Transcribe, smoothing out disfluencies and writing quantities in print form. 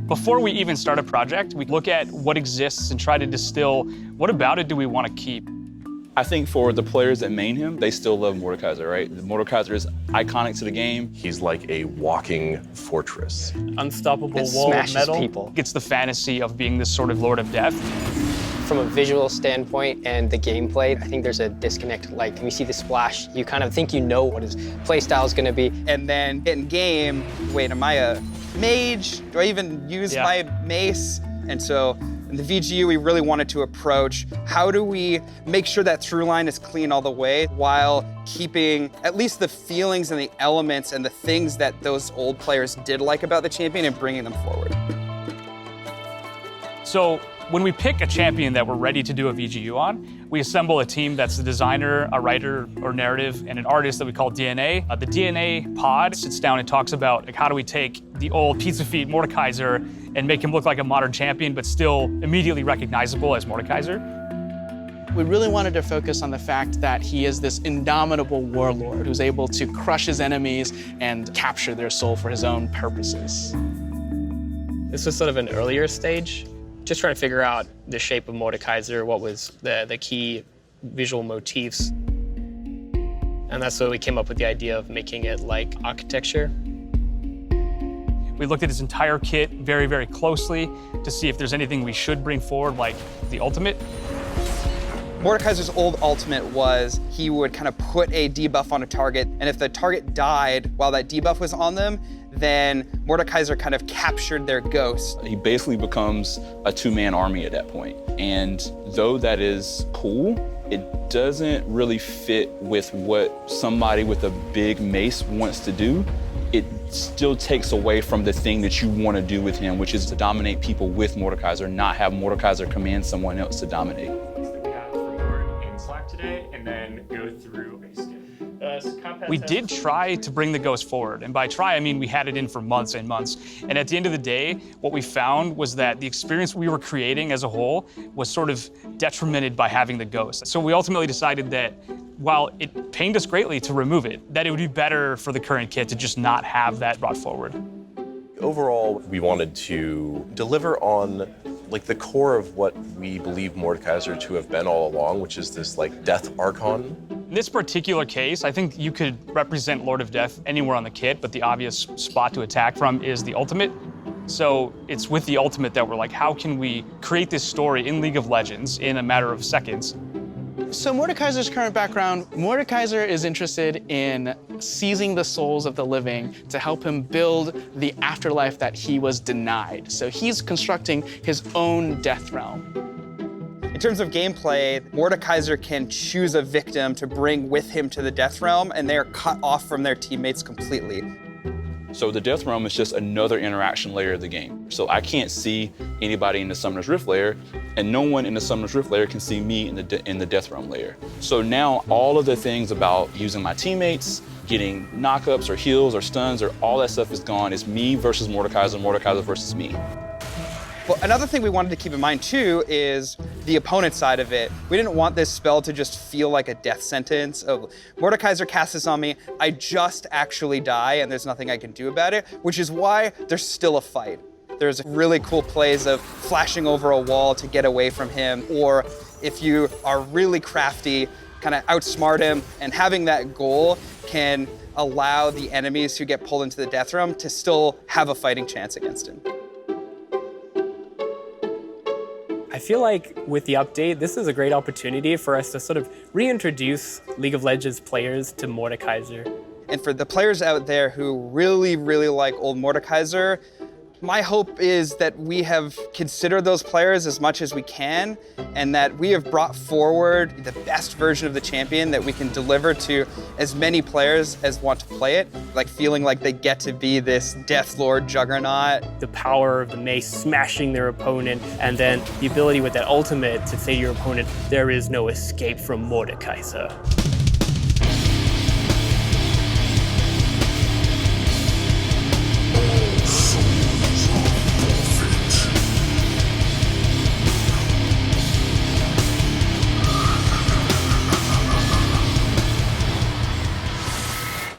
Before we even start a project, we look at what exists and try to distill what about it do we want to keep. I think for the players that main him, they still love Mordekaiser, right? Mordekaiser is iconic to the game. He's like a walking fortress. Unstoppable It wall of smashes metal. people. It's the fantasy of being this sort of Lord of Death. From a visual standpoint and the gameplay, I think there's a disconnect. Like, when you see the splash, you kind of think you know what his playstyle is going to be. And then in game, wait, am I a mage? Do I even use my mace? And so in the VGU, we really wanted to approach how do we make sure that through line is clean all the way while keeping at least the feelings and the elements and the things that those old players did like about the champion and bringing them forward. So when we pick a champion that we're ready to do a VGU on, we assemble a team that's a designer, a writer or narrative, and an artist that we call DNA. The DNA pod sits down and talks about like, how do we take the old pizza feet Mordekaiser and make him look like a modern champion, but still immediately recognizable as Mordekaiser. We really wanted to focus on the fact that he is this indomitable warlord who's able to crush his enemies and capture their soul for his own purposes. This was sort of an earlier stage, just trying to figure out the shape of Mordekaiser, what was the key visual motifs. And that's where we came up with the idea of making it like architecture. We looked at his entire kit very, very closely to see if there's anything we should bring forward, like the ultimate. Mordekaiser's old ultimate was he would kind of put a debuff on a target, and if the target died while that debuff was on them, then Mordekaiser kind of captured their ghost. He basically becomes a two-man army at that point. And though that is cool, it doesn't really fit with what somebody with a big mace wants to do. It still takes away from the thing that you want to do with him, which is to dominate people with Mordekaiser, not have Mordekaiser command someone else to dominate. Today, and then go through a skin. We did try to bring the ghost forward, and by try I mean we had it in for months and months. And at the end of the day, what we found was that the experience we were creating as a whole was sort of detrimented by having the ghost. So we ultimately decided that while it pained us greatly to remove it, that it would be better for the current kit to just not have that brought forward. Overall, we wanted to deliver on like the core of what we believe Mordekaiser to have been all along, which is this like death archon. In this particular case, I think you could represent Lord of Death anywhere on the kit, but the obvious spot to attack from is the ultimate. So it's with the ultimate that we're like, how can we create this story in League of Legends in a matter of seconds? So Mordekaiser's current background, Mordekaiser is interested in seizing the souls of the living to help him build the afterlife that he was denied. So he's constructing his own death realm. In terms of gameplay, Mordekaiser can choose a victim to bring with him to the Death Realm, and they are cut off from their teammates completely. So the Death Realm is just another interaction layer of the game. So I can't see anybody in the Summoner's Rift layer, and no one in the Summoner's Rift layer can see me in the Death Realm layer. So now all of the things about using my teammates, getting knockups or heals or stuns or all that stuff is gone. It's me versus Mordekaiser, Mordekaiser versus me. Well, another thing we wanted to keep in mind too is the opponent side of it. We didn't want this spell to just feel like a death sentence of Mordekaiser casts this on me, I just actually die and there's nothing I can do about it, which is why there's still a fight. There's really cool plays of flashing over a wall to get away from him, or if you are really crafty, kind of outsmart him, and having that goal can allow the enemies who get pulled into the Death Realm to still have a fighting chance against him. I feel like with the update, this is a great opportunity for us to sort of reintroduce League of Legends players to Mordekaiser. And for the players out there who really, really like old Mordekaiser, my hope is that we have considered those players as much as we can, and that we have brought forward the best version of the champion that we can deliver to as many players as want to play it, like feeling like they get to be this Death Lord juggernaut. The power of the mace smashing their opponent, and then the ability with that ultimate to say to your opponent, there is no escape from Mordekaiser.